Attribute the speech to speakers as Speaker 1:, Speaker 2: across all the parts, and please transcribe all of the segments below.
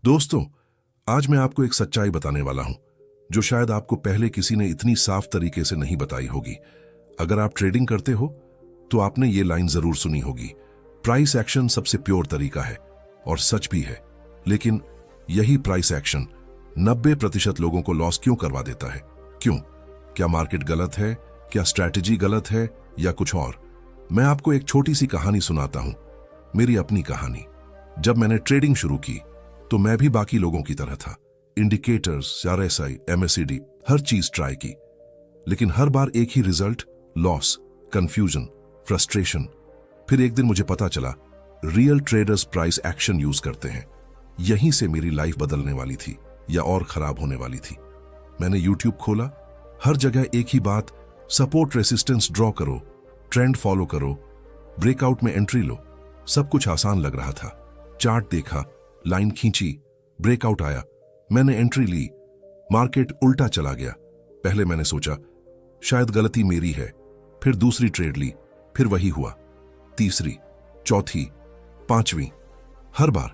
Speaker 1: दोस्तों, आज मैं आपको एक सच्चाई बताने वाला हूं जो शायद आपको पहले किसी ने इतनी साफ तरीके से नहीं बताई होगी। अगर आप ट्रेडिंग करते हो तो आपने ये लाइन जरूर सुनी होगी, प्राइस एक्शन सबसे प्योर तरीका है। और सच भी है, लेकिन यही प्राइस एक्शन 90% लोगों को लॉस क्यों करवा देता है? क्यों? क्या मार्केट गलत है? क्या स्ट्रैटेजी गलत है या कुछ और? मैं आपको एक छोटी सी कहानी सुनाता हूं, मेरी अपनी कहानी। जब मैंने ट्रेडिंग शुरू की तो मैं भी बाकी लोगों की तरह था। इंडिकेटर्स, आरएसआई, एमएसीडी, हर चीज ट्राई की, लेकिन हर बार एक ही रिजल्ट, लॉस, कंफ्यूजन, फ्रस्ट्रेशन। फिर एक दिन मुझे पता चला, real traders price action use करते हैं। यहीं से मेरी लाइफ बदलने वाली थी या और खराब होने वाली थी। मैंने यूट्यूब खोला, हर जगह एक ही बात, सपोर्ट रेसिस्टेंस ड्रॉ करो, ट्रेंड फॉलो करो, ब्रेकआउट में एंट्री लो। सब कुछ आसान लग रहा था। चार्ट देखा, लाइन खींची, ब्रेकआउट आया, मैंने एंट्री ली, मार्केट उल्टा चला गया। पहले मैंने सोचा शायद गलती मेरी है, फिर दूसरी ट्रेड ली, फिर वही हुआ, तीसरी, चौथी, पांचवी। हर बार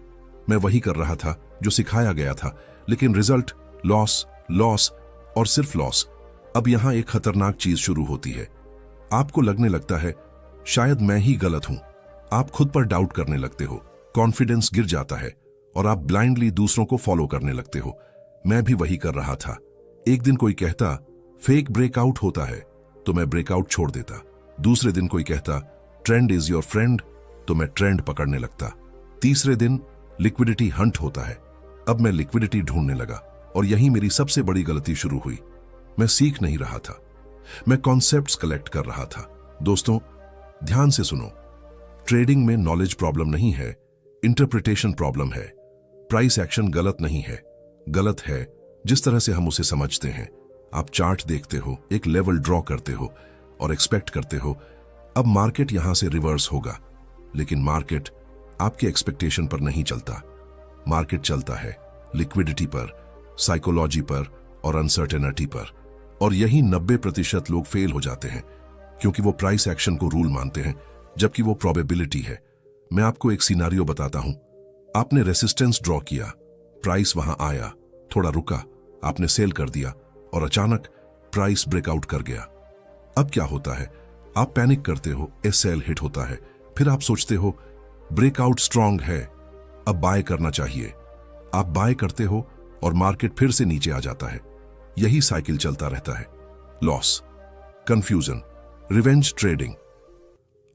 Speaker 1: मैं वही कर रहा था जो सिखाया गया था, लेकिन रिजल्ट लॉस, लॉस और सिर्फ लॉस। अब यहां एक खतरनाक चीज शुरू होती है। आपको लगने लगता है शायद मैं ही गलत हूं। आप खुद पर डाउट करने लगते हो, कॉन्फिडेंस गिर जाता है और आप ब्लाइंडली दूसरों को फॉलो करने लगते हो। मैं भी वही कर रहा था। एक दिन कोई कहता फेक ब्रेकआउट होता है तो मैं ब्रेकआउट छोड़ देता। दूसरे दिन कोई कहता ट्रेंड इज योर फ्रेंड तो मैं ट्रेंड पकड़ने लगता। तीसरे दिन लिक्विडिटी हंट होता है, अब मैं लिक्विडिटी ढूंढने लगा। और यही मेरी सबसे बड़ी गलती शुरू हुई। मैं सीख नहीं रहा था, मैं कॉन्सेप्ट्स कलेक्ट कर रहा था। दोस्तों, ध्यान से सुनो, ट्रेडिंग में नॉलेज प्रॉब्लम नहीं है, इंटरप्रिटेशन प्रॉब्लम है। प्राइस एक्शन गलत नहीं है, गलत है जिस तरह से हम उसे समझते हैं। आप चार्ट देखते हो, एक लेवल ड्रॉ करते हो और एक्सपेक्ट करते हो अब मार्केट यहां से रिवर्स होगा, लेकिन मार्केट आपके एक्सपेक्टेशन पर नहीं चलता। मार्केट चलता है लिक्विडिटी पर, साइकोलॉजी पर और अनसर्टेनिटी पर। और यही 90% लोग फेल हो जाते हैं, क्योंकि वो प्राइस एक्शन को रूल मानते हैं जबकि वो प्रोबेबिलिटी है। मैं आपको एक सिनारियो बताता हूं। आपने रेसिस्टेंस ड्रॉ किया, प्राइस वहां आया, थोड़ा रुका, आपने सेल कर दिया और अचानक प्राइस ब्रेकआउट कर गया। अब क्या होता है? आप पैनिक करते हो, सेल हिट होता है। फिर आप सोचते हो ब्रेकआउट स्ट्रांग है, अब बाय करना चाहिए। आप बाय करते हो और मार्केट फिर से नीचे आ जाता है। यही साइकिल चलता रहता है। Loss, confusion, revenge trading.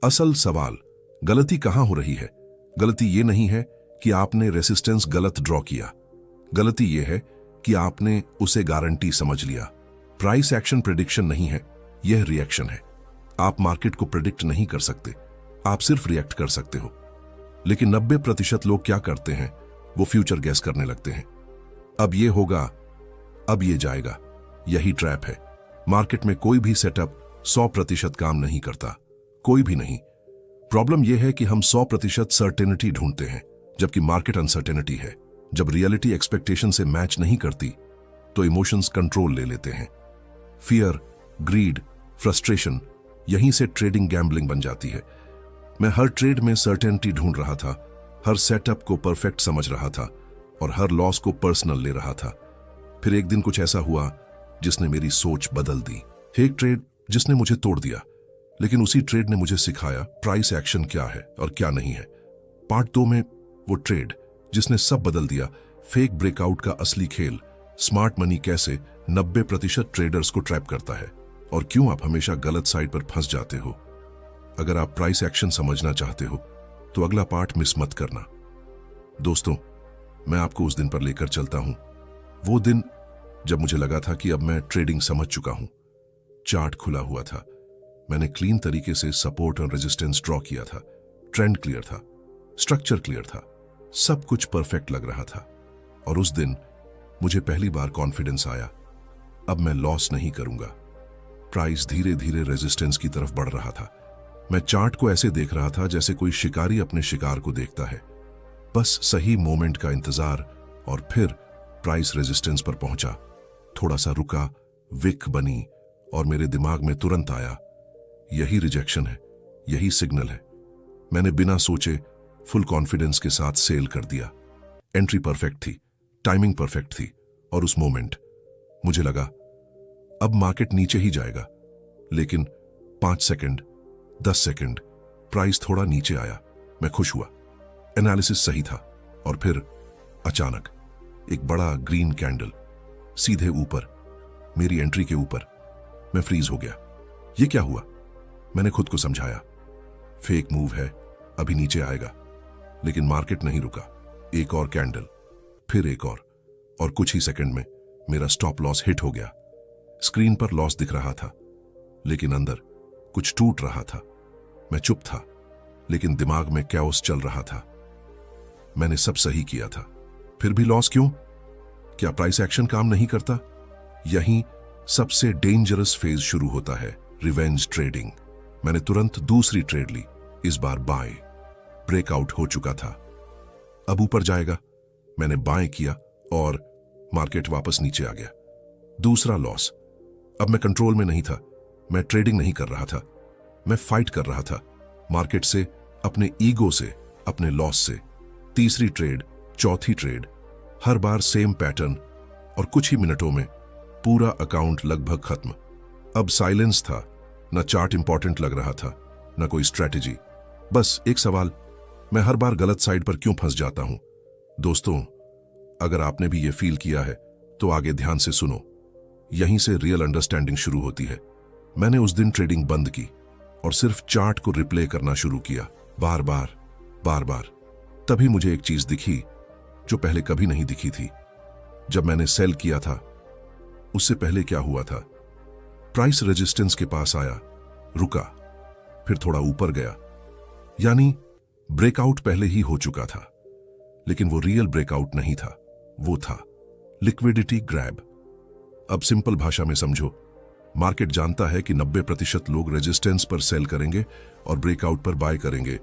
Speaker 1: असल सवाल, गलती कहां हो रही है? गलती यह नहीं है कि आपने रेसिस्टेंस गलत ड्रॉ किया, गलती यह है कि आपने उसे गारंटी समझ लिया। प्राइस एक्शन प्रेडिक्शन नहीं है, यह रिएक्शन है। आप मार्केट को प्रेडिक्ट नहीं कर सकते, आप सिर्फ रिएक्ट कर सकते हो। लेकिन 90% लोग क्या करते हैं? वो फ्यूचर गैस करने लगते हैं। अब ये होगा, अब ये जाएगा। यही ट्रैप है। मार्केट में कोई भी सेटअप 100% काम नहीं करता, कोई भी नहीं। प्रॉब्लम यह है कि हम 100% सर्टेनिटी ढूंढते हैं, जबकि मार्केट अनसर्टेनिटी है। जब रियलिटी एक्सपेक्टेशन से मैच नहीं करती तो इमोशंस कंट्रोल ले लेते हैं। फियर, ग्रीड, फ्रस्ट्रेशन, यहीं से ट्रेडिंग गैम्बलिंग बन जाती है। मैं हर ट्रेड में सर्टेनिटी ढूंढ रहा था, हर सेटअप को परफेक्ट समझ रहा था और हर लॉस को पर्सनल ले रहा था। फिर एक दिन कुछ ऐसा हुआ जिसने मेरी सोच बदल दी। एक ट्रेड जिसने मुझे तोड़ दिया, लेकिन उसी ट्रेड ने मुझे सिखाया प्राइस एक्शन क्या है और क्या नहीं है। पार्ट 2 में वो ट्रेड जिसने सब बदल दिया, फेक ब्रेकआउट का असली खेल, स्मार्ट मनी कैसे 90% ट्रेडर्स को ट्रैप करता है और क्यों आप हमेशा गलत साइड पर फंस जाते हो। अगर आप प्राइस एक्शन समझना चाहते हो तो अगला पार्ट मिस मत करना। दोस्तों, मैं आपको उस दिन पर लेकर चलता हूं, वो दिन जब मुझे लगा था कि अब मैं ट्रेडिंग समझ चुका हूं। चार्ट खुला हुआ था, मैंने क्लीन तरीके से सपोर्ट और रेजिस्टेंस ड्रॉ किया था, ट्रेंड क्लियर था, स्ट्रक्चर क्लियर था, सब कुछ परफेक्ट लग रहा था। और उस दिन मुझे पहली बार कॉन्फिडेंस आया, अब मैं लॉस नहीं करूंगा। प्राइस धीरे धीरे रेजिस्टेंस की तरफ बढ़ रहा था। मैं चार्ट को ऐसे देख रहा था जैसे कोई शिकारी अपने शिकार को देखता है। बस सही मोमेंट का इंतजार, और फिर प्राइस रेजिस्टेंस पर पहुंचा। थोड़ा सा रुका, विक बनी और मेरे दिमाग में तुरंत आया, यही रिजेक्शन है, यही सिग्नल है। मैंने बिना सोचे फुल कॉन्फिडेंस के साथ सेल कर दिया। एंट्री परफेक्ट थी, टाइमिंग परफेक्ट थी, और उस मोमेंट मुझे लगा अब मार्केट नीचे ही जाएगा। लेकिन 5 सेकंड, 10 सेकंड, प्राइस थोड़ा नीचे आया। मैं खुश हुआ, एनालिसिस सही था। और फिर अचानक एक बड़ा ग्रीन कैंडल सीधे ऊपर, मेरी एंट्री के ऊपर। मैं फ्रीज हो गया। ये क्या हुआ? मैंने खुद को समझाया, फेक मूव है, अभी नीचे आएगा। लेकिन मार्केट नहीं रुका। एक और कैंडल, फिर एक और कुछ ही सेकंड में मेरा स्टॉप लॉस हिट हो गया। स्क्रीन पर लॉस दिख रहा था, लेकिन अंदर कुछ टूट रहा था। मैं चुप था, लेकिन दिमाग में कैओस चल रहा था। मैंने सब सही किया था, फिर भी लॉस क्यों? क्या प्राइस एक्शन काम नहीं करता? यहीं सबसे डेंजरस फेज शुरू होता है, रिवेंज ट्रेडिंग। मैंने तुरंत दूसरी ट्रेड ली, इस बार बाय। ब्रेकआउट हो चुका था, अब ऊपर जाएगा। मैंने बाय किया और मार्केट वापस नीचे आ गया। दूसरा लॉस। अब मैं कंट्रोल में नहीं था। मैं ट्रेडिंग नहीं कर रहा था, मैं फाइट कर रहा था, मार्केट से, अपने ईगो से, अपने लॉस से। तीसरी ट्रेड, चौथी ट्रेड, हर बार सेम पैटर्न, और कुछ ही मिनटों में पूरा अकाउंट लगभग खत्म। अब साइलेंस था, न चार्ट इंपॉर्टेंट लग रहा था, न कोई स्ट्रैटेजी। बस एक सवाल, मैं हर बार गलत साइड पर क्यों फंस जाता हूं? दोस्तों, अगर आपने भी ये फील किया है तो आगे ध्यान से सुनो। यहीं से रियल अंडरस्टैंडिंग शुरू होती है। मैंने उस दिन ट्रेडिंग बंद की और सिर्फ चार्ट को रिप्ले करना शुरू किया, बार बार। तभी मुझे एक चीज दिखी जो पहले कभी नहीं दिखी थी। जब मैंने सेल किया था, उससे पहले क्या हुआ था? प्राइस रेजिस्टेंस के पास आया, रुका, फिर थोड़ा ऊपर गया, यानी ब्रेकआउट पहले ही हो चुका था। लेकिन वो रियल ब्रेकआउट नहीं था, वो था लिक्विडिटी ग्रैब। अब सिंपल भाषा में समझो, मार्केट जानता है कि 90% लोग रेजिस्टेंस पर सेल करेंगे और ब्रेकआउट पर बाय करेंगे।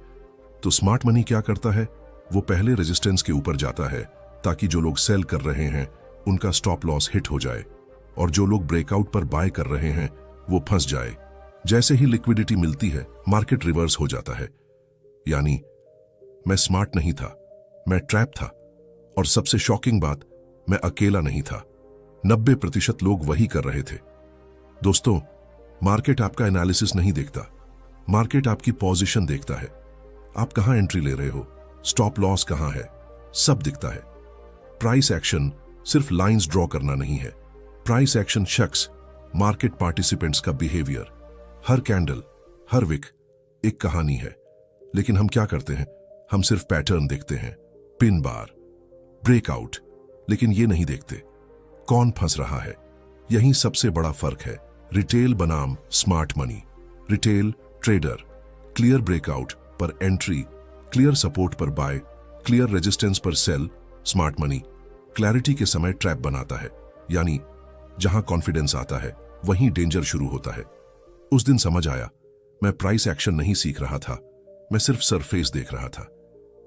Speaker 1: तो स्मार्ट मनी क्या करता है? वो पहले रेजिस्टेंस के ऊपर जाता है ताकि जो लोग सेल कर रहे हैं उनका स्टॉप लॉस हिट हो जाए, और जो लोग ब्रेकआउट पर बाय कर रहे हैं वो फंस जाए। जैसे ही लिक्विडिटी मिलती है, मार्केट रिवर्स हो जाता है। यानी मैं स्मार्ट नहीं था, मैं ट्रैप था। और सबसे शॉकिंग बात, मैं अकेला नहीं था, 90% लोग वही कर रहे थे। दोस्तों, मार्केट आपका एनालिसिस नहीं देखता, मार्केट आपकी पोजीशन देखता है। आप कहां एंट्री ले रहे हो, स्टॉप लॉस कहां है, सब दिखता है। प्राइस एक्शन सिर्फ लाइंस ड्रॉ करना नहीं है, प्राइस एक्शन शख्स, मार्केट पार्टिसिपेंट्स का बिहेवियर, हर कैंडल, हर विक एक कहानी है। लेकिन हम क्या करते हैं? हम सिर्फ पैटर्न देखते हैं, पिन बार, ब्रेकआउट, लेकिन ये नहीं देखते कौन फंस रहा है। यही सबसे बड़ा फर्क है रिटेल बनाम smart money. Retail trader clear breakout पर एंट्री, क्लियर सपोर्ट पर बाय, क्लियर रेजिस्टेंस पर सेल। स्मार्ट मनी क्लैरिटी के समय ट्रैप बनाता है, यानी जहां कॉन्फिडेंस आता है वहीं डेंजर शुरू होता है। उस दिन समझ आया, मैं प्राइस एक्शन नहीं सीख रहा था, मैं सिर्फ सरफेस देख रहा था।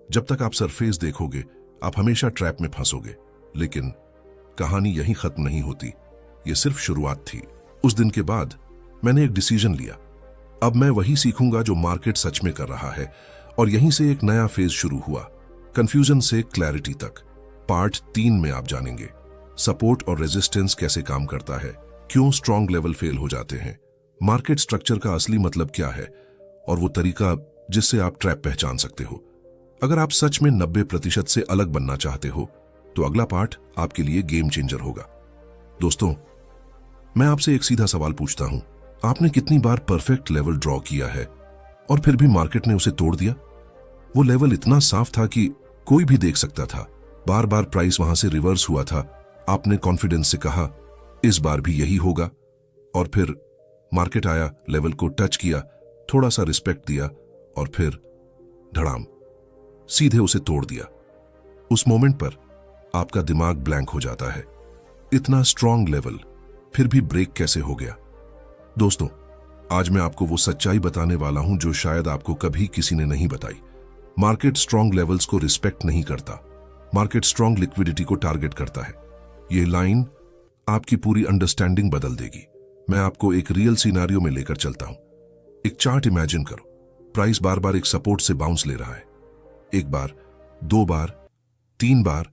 Speaker 1: जब तक आप सरफेस देखोगे, आप हमेशा ट्रैप में फंसोगे। लेकिन कहानी यहीं खत्म नहीं होती, यह सिर्फ शुरुआत थी। उस दिन के बाद मैंने एक डिसीजन लिया, अब मैं वही सीखूंगा जो मार्केट सच में कर रहा है। और यहीं से एक नया फेज शुरू हुआ, कंफ्यूजन से क्लैरिटी तक। पार्ट 3 में आप जानेंगे सपोर्ट और रेजिस्टेंस कैसे काम करता है, क्यों स्ट्रॉन्ग लेवल फेल हो जाते हैं, मार्केट स्ट्रक्चर का असली मतलब क्या है, और वो तरीका जिससे आप ट्रैप पहचान सकते हो। अगर आप सच में 90% से अलग बनना चाहते हो तो अगला पार्ट आपके लिए गेम चेंजर होगा। दोस्तों, मैं आपसे एक सीधा सवाल पूछता हूं, आपने कितनी बार परफेक्ट लेवल ड्रॉ किया है और फिर भी मार्केट ने उसे तोड़ दिया? वो लेवल इतना साफ था कि कोई भी देख सकता था, बार बार प्राइस वहां से रिवर्स हुआ था। आपने कॉन्फिडेंस से कहा इस बार भी यही होगा, और फिर मार्केट आया, लेवल को टच किया, थोड़ा सा रिस्पेक्ट दिया, और फिर धड़ाम सीधे उसे तोड़ दिया। उस मोमेंट पर आपका दिमाग ब्लैंक हो जाता है, इतना स्ट्रॉन्ग लेवल फिर भी ब्रेक कैसे हो गया? दोस्तों, आज मैं आपको वो सच्चाई बताने वाला हूं जो शायद आपको कभी किसी ने नहीं बताई। मार्केट स्ट्रॉन्ग लेवल्स को रिस्पेक्ट नहीं करता, मार्केट स्ट्रॉन्ग लिक्विडिटी को टारगेट करता है। ये लाइन आपकी पूरी अंडरस्टैंडिंग बदल देगी। मैं आपको एक रियल सिनेरियो में लेकर चलता हूं। एक चार्ट इमेजिन करो, प्राइस बार बार एक सपोर्ट से बाउंस ले रहा है, एक बार, 2 बार, 3 बार,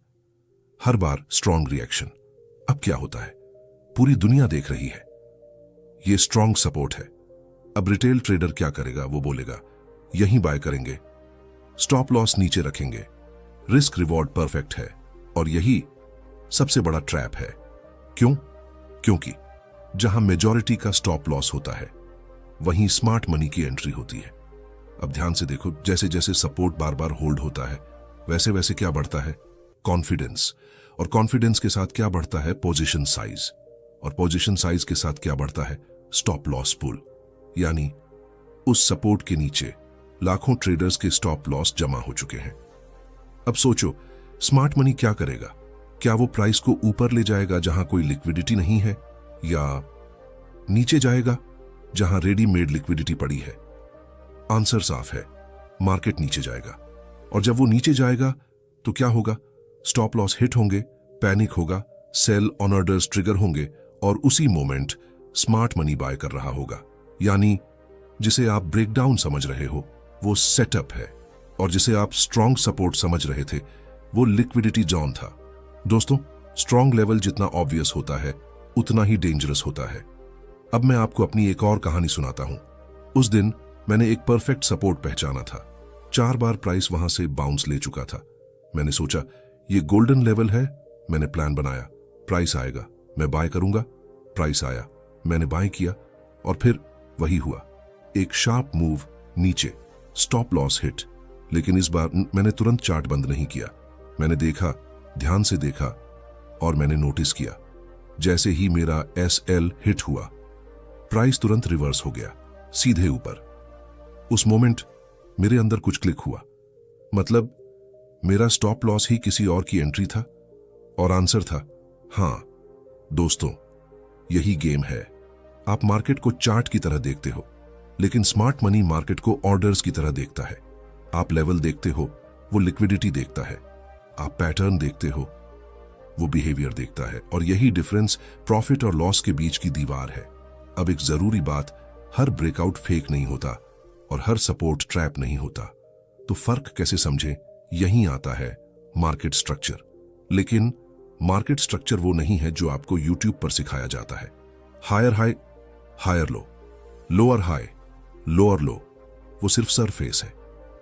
Speaker 1: हर बार स्ट्रॉन्ग रिएक्शन। अब क्या होता है? पूरी दुनिया देख रही है। ये स्ट्रॉन्ग सपोर्ट है। अब रिटेल ट्रेडर क्या करेगा? वो बोलेगा यहीं बाय करेंगे, स्टॉप लॉस नीचे रखेंगे, रिस्क रिवॉर्ड परफेक्ट है। और यही सबसे बड़ा ट्रैप है। क्यों? क्योंकि जहां मेजॉरिटी का स्टॉप लॉस होता है वहीं स्मार्ट मनी की एंट्री होती है। अब ध्यान से देखो, जैसे जैसे सपोर्ट बार बार होल्ड होता है वैसे वैसे क्या बढ़ता है? कॉन्फिडेंस। और कॉन्फिडेंस के साथ क्या बढ़ता है? Position size. और पोजीशन साइज के साथ क्या बढ़ता है? Stop loss pool. यानी उस सपोर्ट के नीचे लाखों ट्रेडर्स के स्टॉप लॉस जमा हो चुके हैं। अब सोचो, स्मार्ट मनी क्या करेगा? क्या वो प्राइस को ऊपर ले जाएगा जहां कोई लिक्विडिटी नहीं है, या नीचे जाएगा जहां रेडीमेड लिक्विडिटी पड़ी है? आंसर साफ है, मार्केट नीचे जाएगा। और जब वो नीचे जाएगा तो क्या होगा? स्टॉप लॉस हिट होंगे, पैनिक होगा, सेल ऑन ऑर्डर्स ट्रिगर होंगे और उसी मोमेंट स्मार्ट मनी बाय कर रहा होगा। यानी जिसे आप ब्रेकडाउन समझ रहे हो वो सेटअप है, और जिसे आप स्ट्रॉन्ग सपोर्ट समझ रहे थे वो लिक्विडिटी जोन था। दोस्तों, स्ट्रॉन्ग लेवल जितना ऑब्वियस होता है उतना ही डेंजरस होता है। अब मैं आपको अपनी एक और कहानी सुनाता हूं। उस दिन मैंने एक परफेक्ट सपोर्ट पहचाना था। 4 बार प्राइस वहां से बाउंस ले चुका था। मैंने सोचा ये गोल्डन लेवल है। मैंने प्लान बनाया, प्राइस आएगा मैं बाय करूंगा। प्राइस आया, मैंने बाय किया, और फिर वही हुआ, एक शार्प मूव नीचे, स्टॉप लॉस हिट। लेकिन इस बार मैंने तुरंत चार्ट बंद नहीं किया। मैंने देखा, ध्यान से देखा, और मैंने नोटिस किया जैसे ही मेरा SL हिट हुआ प्राइस तुरंत रिवर्स हो गया, सीधे ऊपर। उस मोमेंट मेरे अंदर कुछ क्लिक हुआ। मतलब मेरा स्टॉप लॉस ही किसी और की एंट्री था। और आंसर था हां। दोस्तों, यही गेम है। आप मार्केट को चार्ट की तरह देखते हो, लेकिन स्मार्ट मनी मार्केट को ऑर्डर्स की तरह देखता है। आप लेवल देखते हो, वो लिक्विडिटी देखता है। आप पैटर्न देखते हो, वो बिहेवियर देखता है। और यही डिफरेंस प्रॉफिट और लॉस के बीच की दीवार है। अब एक जरूरी बात, हर ब्रेकआउट फेक नहीं होता और हर सपोर्ट ट्रैप नहीं होता। तो फर्क कैसे समझें? यहीं आता है मार्केट स्ट्रक्चर। लेकिन मार्केट स्ट्रक्चर वो नहीं है जो आपको यूट्यूब पर सिखाया जाता है। Higher high, higher low, lower high, lower low, वो सिर्फ सरफेस है।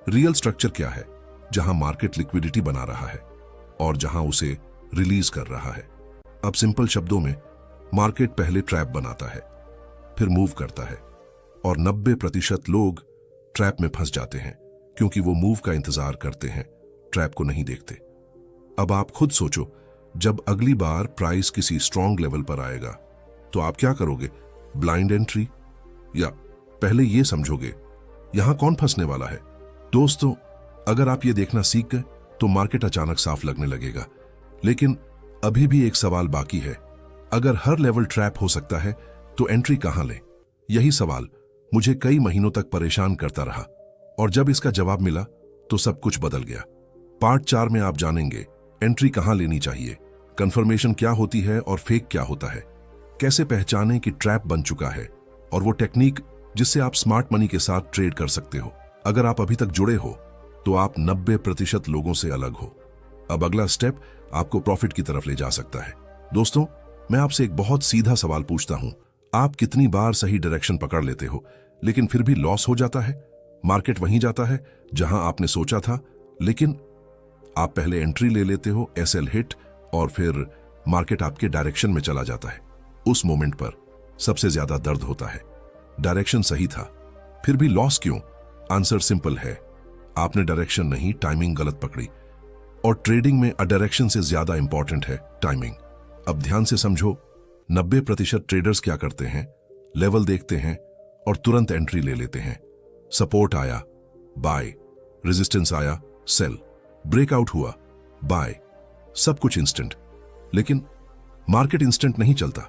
Speaker 1: रियल स्ट्रक्चर क्या है? जहां मार्केट लिक्विडिटी बना रहा है और जहां उसे रिलीज कर रहा है। अब सिंपल शब्दों में, मार्केट पहले ट्रैप बनाता है, फिर मूव करता है, और 90% लोग ट्रैप में फंस जाते हैं क्योंकि वो मूव का इंतजार करते हैं, ट्रैप को नहीं देखते। अब आप खुद सोचो, जब अगली बार प्राइस किसी स्ट्रॉन्ग लेवल पर आएगा तो आप क्या करोगे? ब्लाइंड एंट्री, या पहले ये समझोगे यहां कौन फंसने वाला है? दोस्तों, अगर आप ये देखना सीख गए तो मार्केट अचानक साफ लगने लगेगा। लेकिन अभी भी एक सवाल बाकी है। अगर हर लेवल ट्रैप हो सकता है तो एंट्री कहां लें? यही सवाल मुझे कई महीनों तक परेशान करता रहा, और जब इसका जवाब मिला तो सब कुछ बदल गया। पार्ट 4 में आप जानेंगे एंट्री कहां लेनी चाहिए, कंफर्मेशन क्या होती है और फेक क्या होता है, कैसे पहचानें कि ट्रैप बन चुका है, और वो टेक्निक जिससे आप स्मार्ट मनी के साथ ट्रेड कर सकते हो। अगर आप अभी तक जुड़े हो तो आप 90% लोगों से अलग हो। अब अगला स्टेप आपको प्रॉफिट की तरफ ले जा सकता है। दोस्तों, मैं आपसे एक बहुत सीधा सवाल पूछता हूं। आप कितनी बार सही डायरेक्शन पकड़ लेते हो लेकिन फिर भी लॉस हो जाता है? मार्केट वहीं जाता है जहां आपने सोचा था, लेकिन आप पहले एंट्री ले लेते हो, SL हिट, और फिर मार्केट आपके डायरेक्शन में चला जाता है। उस मोमेंट पर सबसे ज्यादा दर्द होता है। डायरेक्शन सही था, फिर भी लॉस क्यों? आंसर सिंपल है, आपने डायरेक्शन नहीं, टाइमिंग गलत पकड़ी। और ट्रेडिंग में डायरेक्शन से ज्यादा इंपॉर्टेंट है टाइमिंग। अब ध्यान से समझो, 90% ट्रेडर्स क्या करते हैं? लेवल देखते हैं और तुरंत एंट्री ले लेते हैं। सपोर्ट आया, बाय, रेजिस्टेंस आया, सेल, ब्रेकआउट हुआ, बाय, सब कुछ इंस्टेंट। लेकिन मार्केट इंस्टेंट नहीं चलता।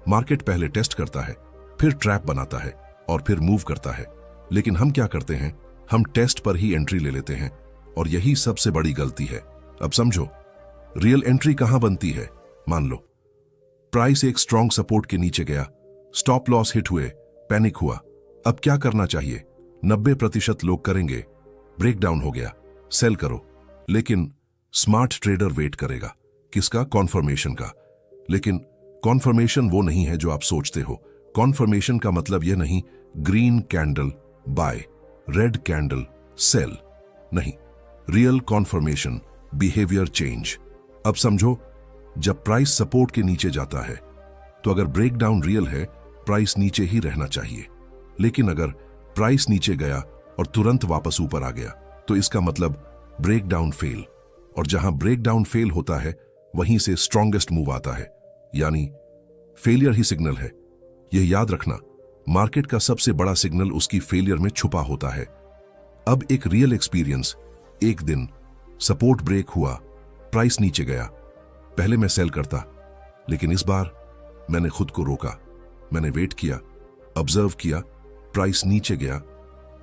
Speaker 1: मार्केट पहले टेस्ट करता है, फिर ट्रैप बनाता है और फिर मूव करता है। लेकिन हम क्या करते हैं? हम टेस्ट पर ही एंट्री ले लेते हैं, और यही सबसे बड़ी गलती है। अब समझो, रियल एंट्री कहां बनती है? मान लो प्राइस एक स्ट्रॉन्ग सपोर्ट के नीचे गया, स्टॉप लॉस हिट हुए, पैनिक हुआ। अब क्या करना चाहिए? 90% लोग करेंगे ब्रेकडाउन हो गया, सेल करो। लेकिन स्मार्ट ट्रेडर वेट करेगा, किसका? कॉन्फर्मेशन का। लेकिन कॉन्फर्मेशन वो नहीं है जो आप सोचते हो। कॉन्फर्मेशन का मतलब यह नहीं green candle buy, red candle sell, नहीं। Real confirmation behaviour change. अब समझो, जब प्राइस सपोर्ट के नीचे जाता है तो अगर ब्रेकडाउन रियल है, प्राइस नीचे ही रहना चाहिए। लेकिन अगर प्राइस नीचे गया और तुरंत वापस ऊपर आ गया तो इसका मतलब ब्रेकडाउन फेल। और जहां ब्रेकडाउन फेल होता है वहीं से स्ट्रॉन्गेस्ट मूव आता है, यानी फेलियर ही सिग्नल है। यह याद रखना, मार्केट का सबसे बड़ा सिग्नल उसकी फेलियर में छुपा होता है। अब एक रियल एक्सपीरियंस। एक दिन सपोर्ट ब्रेक हुआ, प्राइस नीचे गया। पहले मैं सेल करता, लेकिन इस बार मैंने खुद को रोका। मैंने वेट किया, ऑब्जर्व किया। प्राइस नीचे गया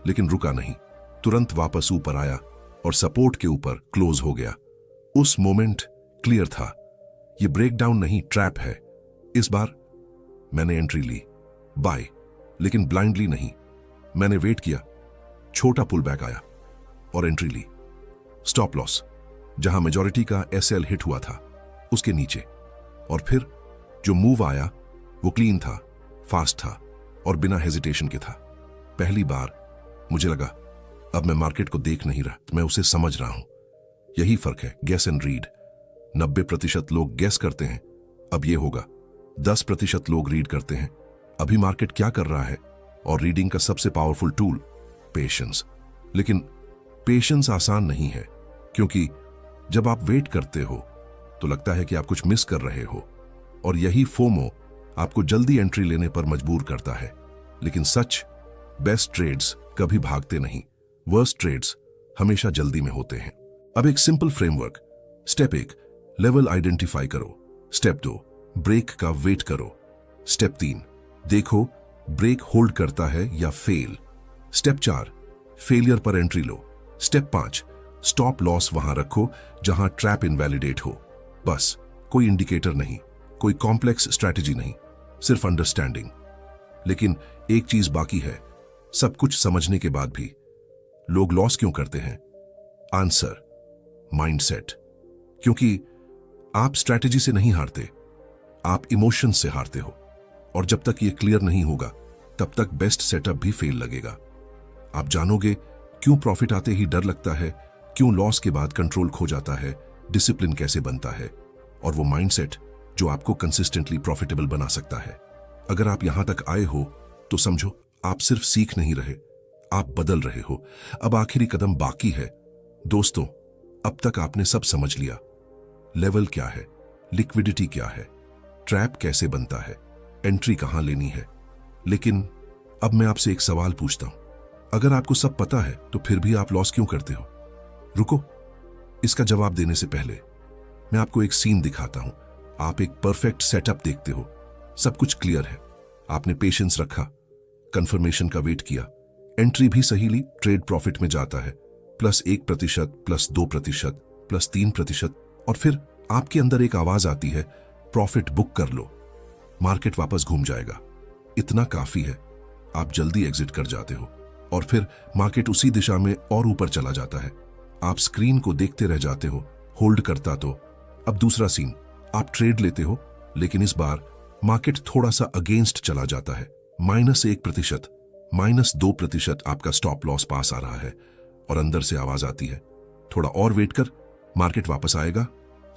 Speaker 1: लेकिन रुका नहीं, तुरंत वापस ऊपर आया और सपोर्ट के ऊपर क्लोज हो गया। उस मोमेंट क्लियर था, यह ब्रेकडाउन नहीं, ट्रैप है। इस बार मैंने एंट्री ली, बाय, लेकिन ब्लाइंडली नहीं। मैंने वेट किया, छोटा पुल बैक आया और एंट्री ली। स्टॉप लॉस जहां मेजॉरिटी का एसएल हिट हुआ था उसके नीचे। और फिर जो मूव आया वो क्लीन था, फास्ट था और बिना हेजिटेशन के था। पहली बार मुझे लगा अब मैं मार्केट को देख नहीं रहा, मैं उसे समझ रहा हूं। यही फर्क है गेस एंड रीड। 90% लोग गेस करते हैं, अब ये होगा। 10% लोग रीड करते हैं, अभी मार्केट क्या कर रहा है। और रीडिंग का सबसे पावरफुल टूल पेशेंस। लेकिन पेशेंस आसान नहीं है, क्योंकि जब आप वेट करते हो तो लगता है कि आप कुछ मिस कर रहे हो, और यही फोमो आपको जल्दी एंट्री लेने पर मजबूर करता है। लेकिन सच, बेस्ट ट्रेड्स कभी भागते नहीं, वर्स्ट ट्रेड्स हमेशा जल्दी में होते हैं। अब एक simple framework. Step 1, level identify करो। स्टेप 2, ब्रेक का वेट करो। स्टेप 3, देखो ब्रेक होल्ड करता है या फेल। स्टेप 4, फेलियर पर एंट्री लो। स्टेप 5, स्टॉप लॉस वहां रखो जहां ट्रैप इनवैलिडेट हो। बस, कोई इंडिकेटर नहीं, कोई कॉम्प्लेक्स स्ट्रैटेजी नहीं, सिर्फ अंडरस्टैंडिंग। लेकिन एक चीज बाकी है, सब कुछ समझने के बाद भी लोग लॉस क्यों करते हैं? Answer, mindset. क्योंकि आप स्ट्रैटेजी से नहीं हारते, आप इमोशन से हारते हो। और जब तक ये क्लियर नहीं होगा तब तक बेस्ट सेटअप भी फेल लगेगा। आप जानोगे क्यों प्रॉफिट आते ही डर लगता है, क्यों लॉस के बाद कंट्रोल खो जाता है, डिसिप्लिन कैसे बनता है, और वो माइंडसेट जो आपको कंसिस्टेंटली प्रॉफिटेबल बना सकता है। अगर आप यहां तक आए हो तो समझो आप सिर्फ सीख नहीं रहे, आप बदल रहे हो। अब आखिरी कदम बाकी है। दोस्तों, अब तक आपने सब समझ लिया। लेवल क्या है, लिक्विडिटी क्या है, ट्रैप कैसे बनता है, एंट्री कहां लेनी है। लेकिन अब मैं आपसे एक सवाल पूछता हूं, अगर आपको सब पता है तो फिर भी आप लॉस क्यों करते हो? रुको, इसका जवाब देने से पहले मैं आपको एक सीन दिखाता हूं। आप एक परफेक्ट सेटअप देखते हो, सब कुछ क्लियर है, आपने पेशेंस रखा, कंफर्मेशन का वेट किया, एंट्री भी सही ली, ट्रेड प्रॉफिट में जाता है, +1%, +2%, +3%, और फिर आपके अंदर एक आवाज आती है, प्रॉफिट बुक कर लो, मार्केट वापस घूम जाएगा। इतना काफी है, आप जल्दी एग्जिट कर जाते हो, और फिर मार्केट उसी दिशा में और ऊपर चला जाता है। आप स्क्रीन को देखते रह जाते हो, होल्ड करता तो। अब दूसरा सीन, आप ट्रेड लेते हो, लेकिन इस बार मार्केट थोड़ा सा अगेंस्ट चला जाता है, -1%, -2% आपका स्टॉप लॉस पास आ रहा है, और अंदर से आवाज आती है, थोड़ा और वेट कर, मार्केट वापस आएगा।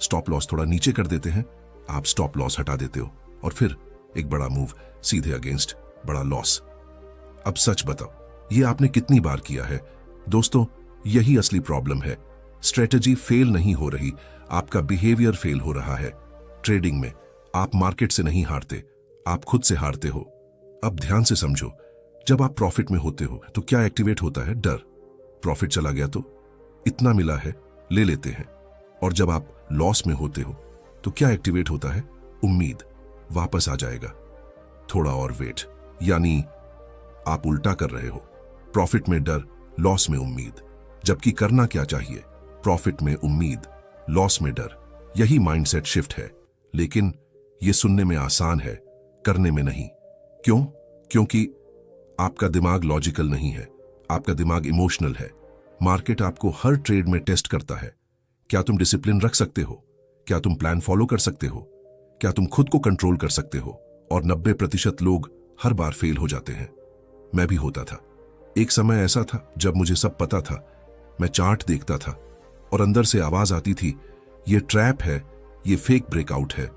Speaker 1: स्टॉप लॉस थोड़ा नीचे कर देते हैं, आप स्टॉप लॉस हटा देते हो, और फिर एक बड़ा मूव, सीधे अगेंस्ट, बड़ा लॉस। अब सच बताओ, ये आपने कितनी बार किया है? दोस्तों, यही असली प्रॉब्लम है। स्ट्रेटजी फेल नहीं हो रही, आपका बिहेवियर फेल हो रहा है। ट्रेडिंग में आप मार्केट से नहीं हारते, आप खुद से हारते हो। अब ध्यान से समझो, जब आप प्रॉफिट में होते हो तो क्या एक्टिवेट होता है? डर। प्रॉफिट चला गया तो इतना मिला है, ले लेते हैं। और जब आप लॉस में होते हो तो क्या एक्टिवेट होता है? उम्मीद, वापस आ जाएगा, थोड़ा और वेट। यानी आप उल्टा कर रहे हो, प्रॉफिट में डर, लॉस में उम्मीद। जबकि करना क्या चाहिए? प्रॉफिट में उम्मीद, लॉस में डर। यही माइंडसेट शिफ्ट है। लेकिन यह सुनने में आसान है, करने में नहीं। क्यों? क्योंकि आपका दिमाग लॉजिकल नहीं है, आपका दिमाग इमोशनल है। मार्केट आपको हर ट्रेड में टेस्ट करता है। क्या तुम डिसिप्लिन रख सकते हो? क्या तुम प्लान फॉलो कर सकते हो? क्या तुम खुद को कंट्रोल कर सकते हो? और 90% लोग हर बार फेल हो जाते हैं। मैं भी होता था। एक समय ऐसा था जब मुझे सब पता था। मैं चार्ट देखता था और अंदर से आवाज आती थी, ये ट्रैप है, ये फेक ब्रेकआउट है।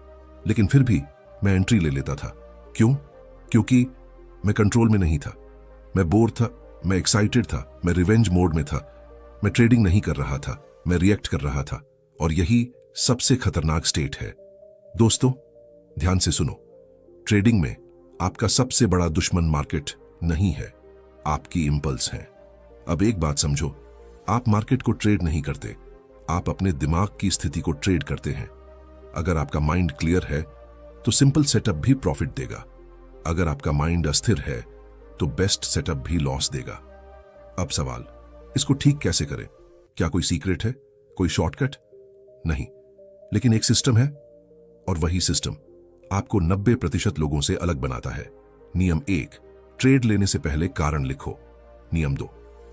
Speaker 1: लेकिन फिर भी मैं एंट्री ले लेता था। क्यों? क्योंकि मैं कंट्रोल में नहीं था। मैं बोर था, मैं एक्साइटेड था, मैं रिवेंज मोड में था। मैं ट्रेडिंग नहीं कर रहा था, मैं रिएक्ट कर रहा था। और यही सबसे खतरनाक स्टेट है। दोस्तों, ध्यान से सुनो। ट्रेडिंग में आपका सबसे बड़ा दुश्मन मार्केट नहीं है, आपकी इंपल्स हैं। अब एक बात समझो, आप मार्केट को ट्रेड नहीं करते, आप अपने दिमाग की स्थिति को ट्रेड करते हैं। अगर आपका माइंड क्लियर है तो सिंपल सेटअप भी प्रॉफिट देगा। अगर आपका माइंड अस्थिर है तो बेस्ट सेटअप भी लॉस देगा। अब सवाल, इसको ठीक कैसे करें? क्या कोई सीक्रेट है, कोई शॉर्टकट? नहीं, लेकिन एक सिस्टम है, और वही सिस्टम आपको 90% लोगों से अलग बनाता है। नियम 1, ट्रेड लेने से पहले कारण लिखो। नियम 2,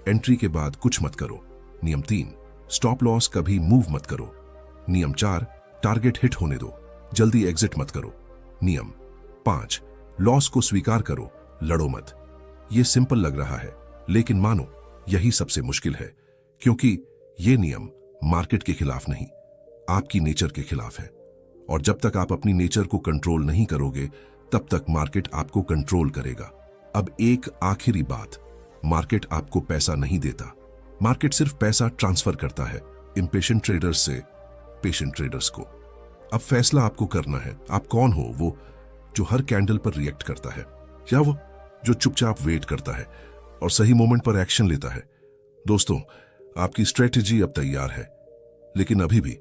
Speaker 1: एंट्री के बाद कुछ मत करो। नियम 3, स्टॉप लॉस कभी मूव मत करो। नियम 4, टारगेट हिट होने दो, जल्दी एग्जिट मत करो। नियम 5, लॉस को स्वीकार करो, लड़ो मत। यह सिंपल लग रहा है, लेकिन मानो यही सबसे मुश्किल है, क्योंकि यह नियम मार्केट के खिलाफ नहीं, आपकी नेचर के खिलाफ है। और जब तक आप अपनी नेचर को कंट्रोल नहीं करोगे, तब तक मार्केट आपको कंट्रोल करेगा। अब एक आखिरी बात, मार्केट आपको पैसा नहीं देता, मार्केट सिर्फ पैसा ट्रांसफर करता है इंपेशेंट ट्रेडर्स से पेशेंट ट्रेडर्स को। अब फैसला आपको करना है, आप कौन हो? वो जो हर कैंडल पर रिएक्ट करता है, या वो जो चुपचाप वेट करता है और सही मोमेंट पर एक्शन लेता है? दोस्तों, आपकी स्ट्रेटेजी अब तैयार है, लेकिन अभी भी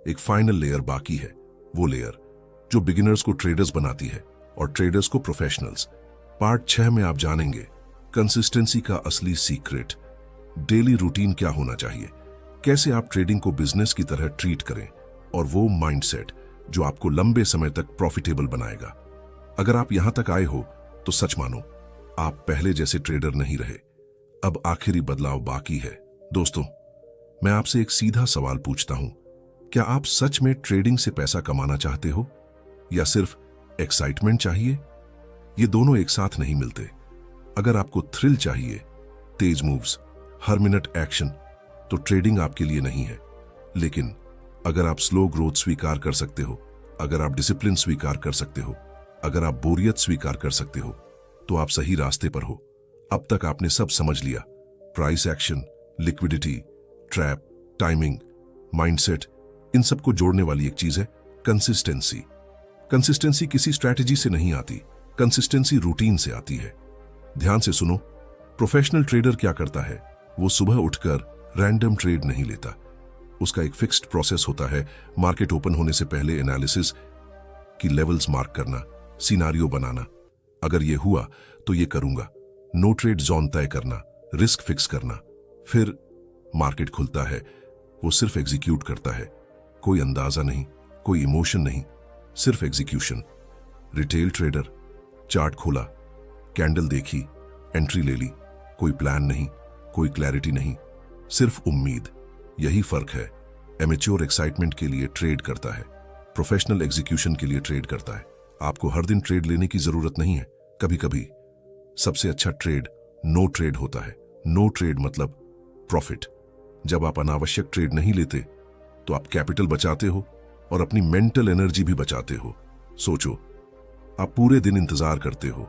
Speaker 1: एक फाइनल लेयर बाकी है। वो लेयर जो बिगिनर्स को ट्रेडर्स बनाती है और ट्रेडर्स को प्रोफेशनल्स। पार्ट 6 में आप जानेंगे कंसिस्टेंसी का असली सीक्रेट, डेली रूटीन क्या होना चाहिए, कैसे आप ट्रेडिंग को बिजनेस की तरह ट्रीट करें, और वो माइंडसेट जो आपको लंबे समय तक प्रॉफिटेबल बनाएगा। अगर आप यहां तक आए हो तो सच मानो, आप पहले जैसे ट्रेडर नहीं रहे। अब आखिरी बदलाव बाकी है। दोस्तों, मैं आपसे एक सीधा सवाल पूछता हूं, क्या आप सच में ट्रेडिंग से पैसा कमाना चाहते हो, या सिर्फ एक्साइटमेंट चाहिए? ये दोनों एक साथ नहीं मिलते। अगर आपको थ्रिल चाहिए, तेज मूव्स, हर मिनट एक्शन, तो ट्रेडिंग आपके लिए नहीं है। लेकिन अगर आप स्लो ग्रोथ स्वीकार कर सकते हो, अगर आप डिसिप्लिन स्वीकार कर सकते हो, अगर आप बोरियत स्वीकार कर सकते हो, तो आप सही रास्ते पर हो। अब तक आपने सब समझ लिया, price action, liquidity, trap, timing, mindset, इन सबको जोड़ने वाली एक चीज है कंसिस्टेंसी। कंसिस्टेंसी किसी स्ट्रैटेजी से नहीं आती, कंसिस्टेंसी रूटीन से आती है। ध्यान से सुनो, प्रोफेशनल ट्रेडर क्या करता है? वो सुबह उठकर रैंडम ट्रेड नहीं लेता। उसका एक फिक्स्ड प्रोसेस होता है। मार्केट ओपन होने से पहले एनालिसिस की लेवल्स मार्क करना, सिनारियो बनाना, अगर ये हुआ तो ये करूंगा, नो ट्रेड जोन तय करना, रिस्क फिक्स करना। फिर मार्केट खुलता है, वो सिर्फ एग्जीक्यूट करता है। कोई अंदाजा नहीं, कोई इमोशन नहीं, सिर्फ एग्जीक्यूशन। रिटेल ट्रेडर, चार्ट खोला, कैंडल देखी, एंट्री ले ली, कोई प्लान नहीं, कोई क्लैरिटी नहीं, सिर्फ उम्मीद। यही फर्क है। एमेच्योर एक्साइटमेंट के लिए ट्रेड करता है, प्रोफेशनल एग्जीक्यूशन के लिए ट्रेड करता है। आपको हर दिन ट्रेड लेने की जरूरत नहीं है। कभी कभी सबसे अच्छा ट्रेड नो ट्रेड होता है। नो ट्रेड मतलब प्रॉफिट। जब आप अनावश्यक ट्रेड नहीं लेते तो आप कैपिटल बचाते हो और अपनी मेंटल एनर्जी भी बचाते हो। सोचो, आप पूरे दिन इंतजार करते हो,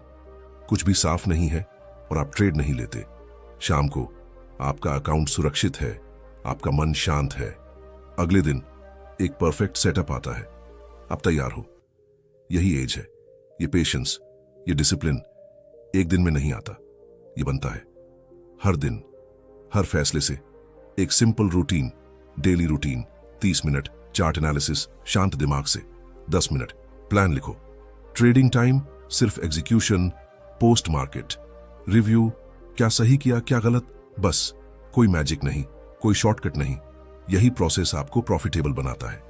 Speaker 1: कुछ भी साफ नहीं है और आप ट्रेड नहीं लेते। शाम को आपका अकाउंट सुरक्षित है, आपका मन शांत है। अगले दिन एक परफेक्ट सेटअप आता है, आप तैयार हो। यही एज है, ये पेशेंस, ये डिसिप्लिन एक दिन में नहीं आता, ये बनता है हर दिन, हर फैसले से। एक simple routine, daily routine, 30 minute chart analysis, शांत दिमाग से 10 मिनट प्लान लिखो। ट्रेडिंग टाइम सिर्फ एग्जीक्यूशन, पोस्ट मार्केट रिव्यू, क्या सही किया क्या गलत, बस। कोई मैजिक नहीं, कोई शॉर्टकट नहीं। यही प्रोसेस आपको प्रॉफिटेबल बनाता है।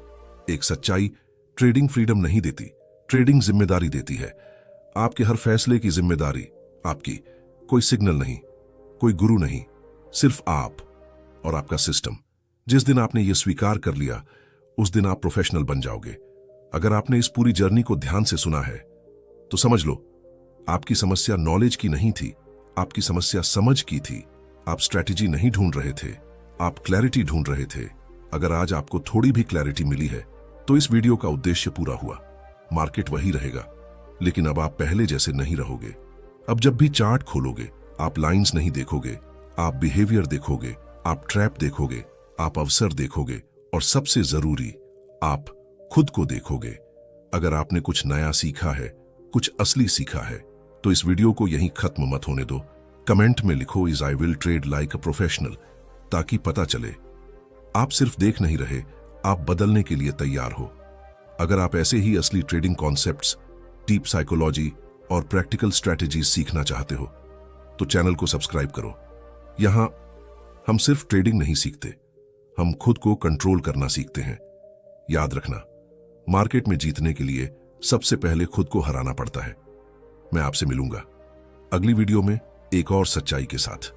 Speaker 1: एक सच्चाई, ट्रेडिंग फ्रीडम नहीं देती, ट्रेडिंग जिम्मेदारी देती है। आपके हर फैसले की जिम्मेदारी आपकी। कोई सिग्नल नहीं, कोई गुरु नहीं, सिर्फ आप और आपका सिस्टम। जिस दिन आपने यह स्वीकार कर लिया, उस दिन आप प्रोफेशनल बन जाओगे। अगर आपने इस पूरी जर्नी को ध्यान से सुना है तो समझ लो, आपकी समस्या नॉलेज की नहीं थी, आपकी समस्या समझ की थी। आप स्ट्रैटेजी नहीं ढूंढ रहे थे, आप क्लैरिटी ढूंढ रहे थे। अगर आज आपको थोड़ी भी क्लैरिटी मिली है तो इस वीडियो का उद्देश्य पूरा हुआ। मार्केट वही रहेगा, लेकिन अब आप पहले जैसे नहीं रहोगे। अब जब भी चार्ट खोलोगे, आप लाइंस नहीं देखोगे, आप बिहेवियर देखोगे, आप ट्रैप देखोगे, आप अवसर देखोगे और सबसे जरूरी, आप खुद को देखोगे। अगर आपने कुछ नया सीखा है, कुछ असली सीखा है, तो इस वीडियो को यहीं खत्म मत होने दो। कमेंट में लिखो is I will trade like a professional, ताकि पता चले आप सिर्फ देख नहीं रहे, आप बदलने के लिए तैयार हो। अगर आप ऐसे ही असली ट्रेडिंग कॉन्सेप्ट्स, डीप साइकोलॉजी और प्रैक्टिकल स्ट्रैटेजीज सीखना चाहते हो तो चैनल को सब्सक्राइब करो। यहां हम सिर्फ ट्रेडिंग नहीं सीखते, हम खुद को कंट्रोल करना सीखते हैं। याद रखना, मार्केट में जीतने के लिए सबसे पहले खुद को हराना पड़ता है। मैं आपसे मिलूंगा अगली वीडियो में एक और सच्चाई के साथ।